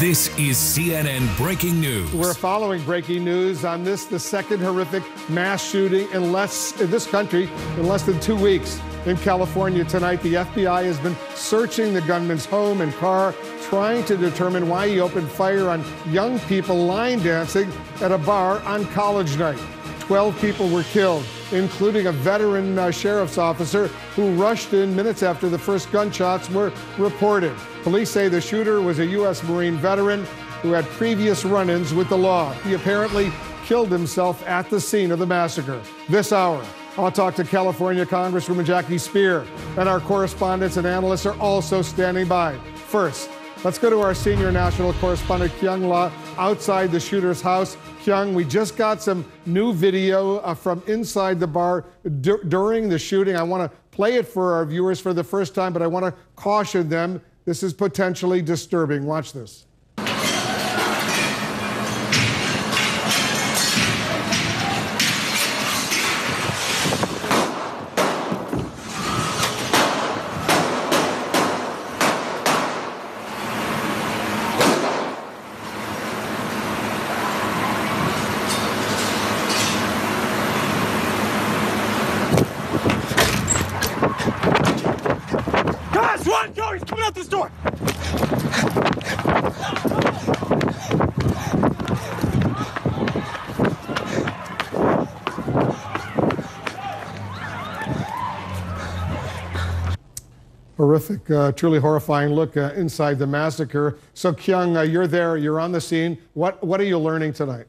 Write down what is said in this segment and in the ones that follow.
This is CNN Breaking News. We're following breaking news on this, the second horrific mass shooting in this country in less than 2 weeks. In California tonight, the FBI has been searching the gunman's home and car, trying to determine why he opened fire on young people line dancing at a bar on college night. 12 people were killed, including a veteran sheriff's officer who rushed in minutes after the first gunshots were reported. Police say the shooter was a U.S. Marine veteran who had previous run-ins with the law. He apparently killed himself at the scene of the massacre. This hour, I'll talk to California Congresswoman Jackie Speer, and our correspondents and analysts are also standing by. First, let's go to our senior national correspondent, Kyung La, outside the shooter's house. Kyung, we just got some new video from inside the bar during the shooting. I want to play it for our viewers for the first time, but I want to caution them. This is potentially disturbing. Watch this. Go! He's coming out this door! Horrific, truly horrifying look inside the massacre. So, Kyung, you're there, you're on the scene. What are you learning tonight?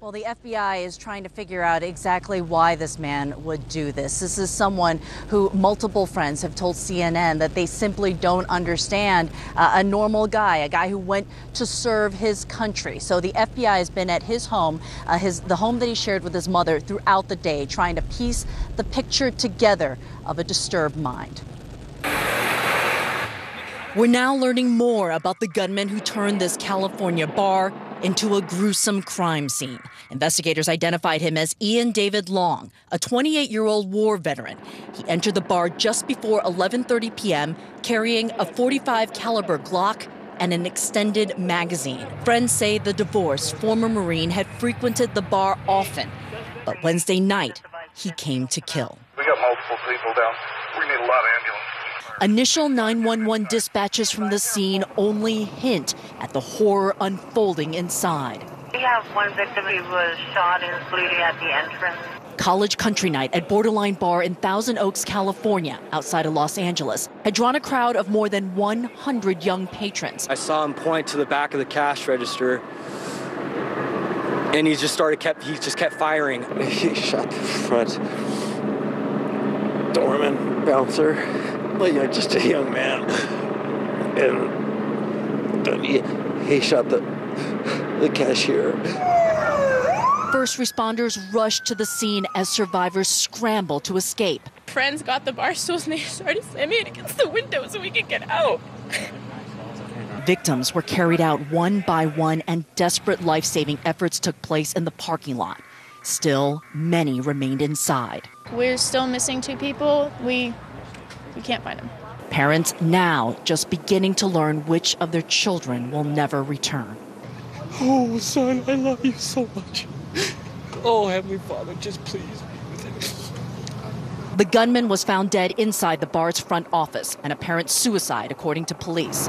Well, the FBI is trying to figure out exactly why this man would do this. This is someone who multiple friends have told CNN that they simply don't understand. A normal guy, a guy who went to serve his country. So the FBI has been at his home, the home that he shared with his mother throughout the day, trying to piece the picture together of a disturbed mind. We're now learning more about the gunman who turned this California bar into a gruesome crime scene. Investigators identified him as Ian David Long, a 28-year-old war veteran. He entered the bar just before 11:30 p.m., carrying a .45 caliber Glock and an extended magazine. Friends say the divorced former Marine had frequented the bar often, but Wednesday night, he came to kill. We got multiple people down. We need a lot of ambulances. Initial 911 dispatches from the scene only hint at the horror unfolding inside. We have one victim who was shot and is bleeding at the entrance. College Country Night at Borderline Bar in Thousand Oaks, California, outside of Los Angeles, had drawn a crowd of more than 100 young patrons. I saw him point to the back of the cash register, and he just kept firing. He shot the front doorman, bouncer, just a young man, and he shot the cashier. First responders rushed to the scene as survivors scrambled to escape. Friends got the bar stools and they started slamming it against the window so we could get out. Victims were carried out one by one, and desperate life-saving efforts took place in the parking lot. Still, many remained inside. We're still missing 2 people. We can't find them. Parents now just beginning to learn which of their children will never return. Oh, son, I love you so much. Oh, Heavenly Father, just please be with him. The gunman was found dead inside the bar's front office, an apparent suicide, according to police.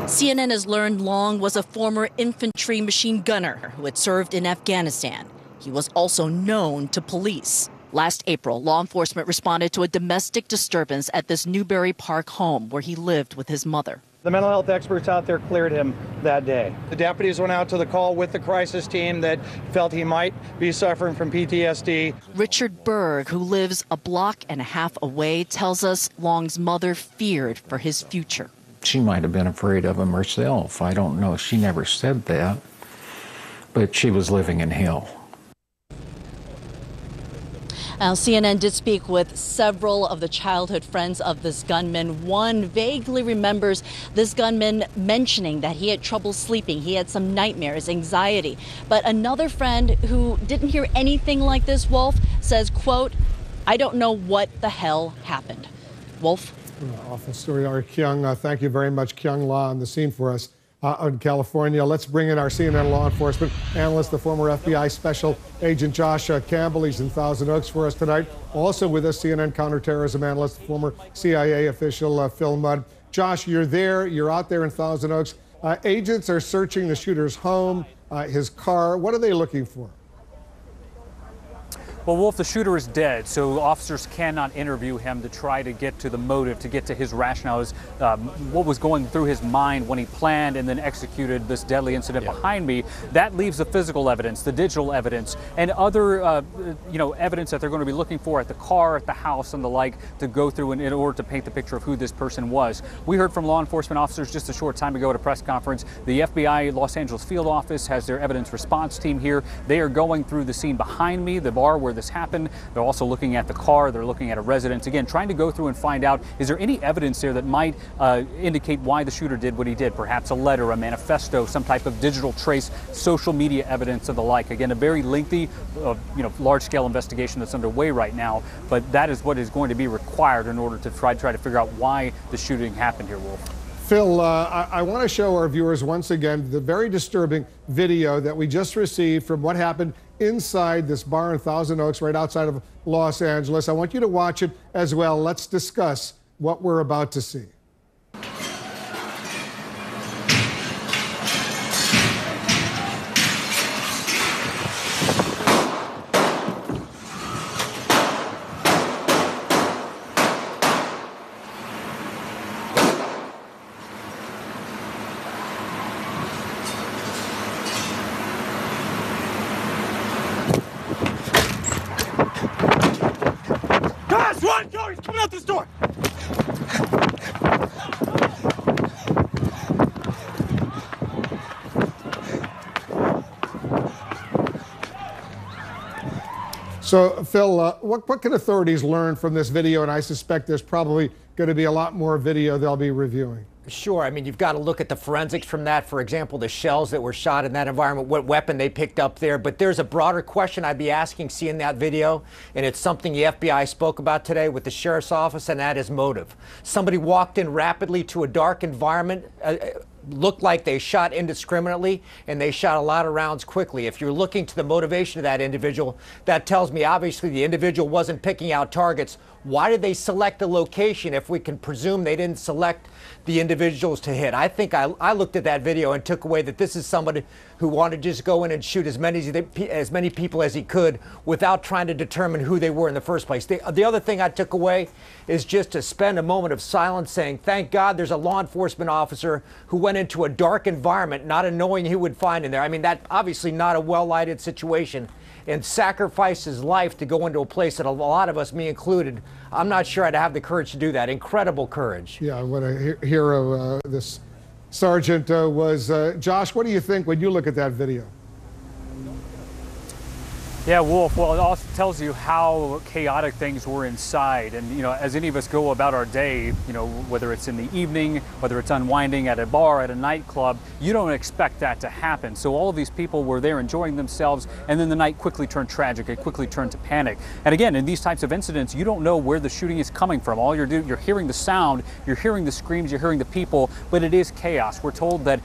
CNN has learned Long was a former infantry machine gunner who had served in Afghanistan. He was also known to police. Last April, law enforcement responded to a domestic disturbance at this Newbury Park home where he lived with his mother. The mental health experts out there cleared him that day. The deputies went out to the call with the crisis team that felt he might be suffering from PTSD. Richard Berg, who lives a block and a half away, tells us Long's mother feared for his future. She might have been afraid of him herself. I don't know. She never said that. But she was living in hell. Now, CNN did speak with several of the childhood friends of this gunman. One vaguely remembers this gunman mentioning that he had trouble sleeping. He had some nightmares, anxiety. But another friend who didn't hear anything like this, Wolf, says, quote, "I don't know what the hell happened." Wolf? Awful story. Our Kyung, thank you very much, Kyung La, on the scene for us in California. Let's bring in our CNN law enforcement analyst, the former FBI Special Agent Josh Campbell. He's in Thousand Oaks for us tonight. Also with us, CNN counterterrorism analyst, former CIA official Phil Mudd. Josh, you're there. You're out there in Thousand Oaks. Agents are searching the shooter's home, his car. What are they looking for? Well, Wolf, the shooter is dead, so officers cannot interview him to try to get to the motive, to get to his rationale, what was going through his mind when he planned and then executed this deadly incident behind me. That leaves the physical evidence, the digital evidence, and other evidence that they're going to be looking for at the car, at the house, and the like, to go through in order to paint the picture of who this person was. We heard from law enforcement officers just a short time ago at a press conference. The FBI Los Angeles field office has their evidence response team here. They are going through the scene behind me, the bar where this happened. They're also looking at the car. They're looking at a residence. Again, trying to go through and find out, is there any evidence there that might indicate why the shooter did what he did? Perhaps a letter, a manifesto, some type of digital trace, social media evidence, and the like. Again, a very lengthy, large-scale investigation that's underway right now, but that is what is going to be required in order to try to figure out why the shooting happened here, Wolf. Phil, I want to show our viewers once again the very disturbing video that we just received from what happened inside this bar in Thousand Oaks, right outside of Los Angeles. I want you to watch it as well. Let's discuss what we're about to see. Run! Go! He's coming out this door! So, Phil, what can authorities learn from this video? And I suspect there's probably going to be a lot more video they'll be reviewing. Sure. I mean, you've got to look at the forensics from that. For example, the shells that were shot in that environment, what weapon they picked up there. But there's a broader question I'd be asking seeing that video, and it's something the FBI spoke about today with the sheriff's office, and that is motive. Somebody walked in rapidly to a dark environment, looked like they shot indiscriminately, and they shot a lot of rounds quickly. If you're looking to the motivation of that individual, that tells me obviously the individual wasn't picking out targets. Why did they select the location if we can presume they didn't select the individuals to hit? I think I looked at that video and took away that this is somebody who wanted to just go in and shoot as many people as he could without trying to determine who they were in the first place. The other thing I took away is just to spend a moment of silence saying, thank God there's a law enforcement officer who went into a dark environment not knowing who would find in there. I mean, that obviously not a well-lighted situation, and sacrificed his life to go into a place that a lot of us, me included, I'm not sure I'd have the courage to do that. Incredible courage. Yeah, what a hero this sergeant was. Josh, what do you think when you look at that video? Yeah, Wolf, well, it also tells you how chaotic things were inside. And, as any of us go about our day, whether it's in the evening, whether it's unwinding at a bar, at a nightclub, you don't expect that to happen. So all of these people were there enjoying themselves, and then the night quickly turned tragic. It quickly turned to panic. And again, in these types of incidents, you don't know where the shooting is coming from. All you're hearing the sound, you're hearing the screams, you're hearing the people, but it is chaos. We're told that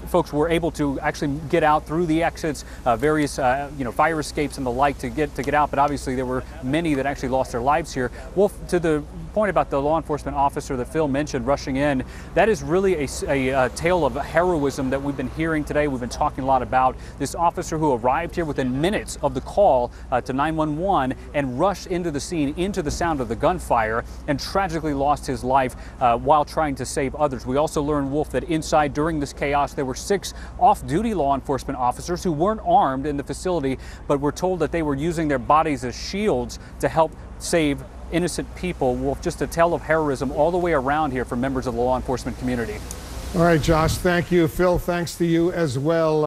folks were able to actually get out through the exits, various fire escapes and the like to get out, but obviously there were many that actually lost their lives here. Wolf, to the point about the law enforcement officer that Phil mentioned rushing in, that is really a tale of heroism that we've been hearing today. We've been talking a lot about this officer who arrived here within minutes of the call to 911 and rushed into the scene, into the sound of the gunfire, and tragically lost his life while trying to save others. We also learned, Wolf, that inside during this chaos there were 6 off-duty law enforcement officers who weren't armed in the facility, but were told that they were using their bodies as shields to help save innocent people. Wolf, just a tale of heroism all the way around here for members of the law enforcement community. All right, Josh, thank you. Phil, thanks to you as well.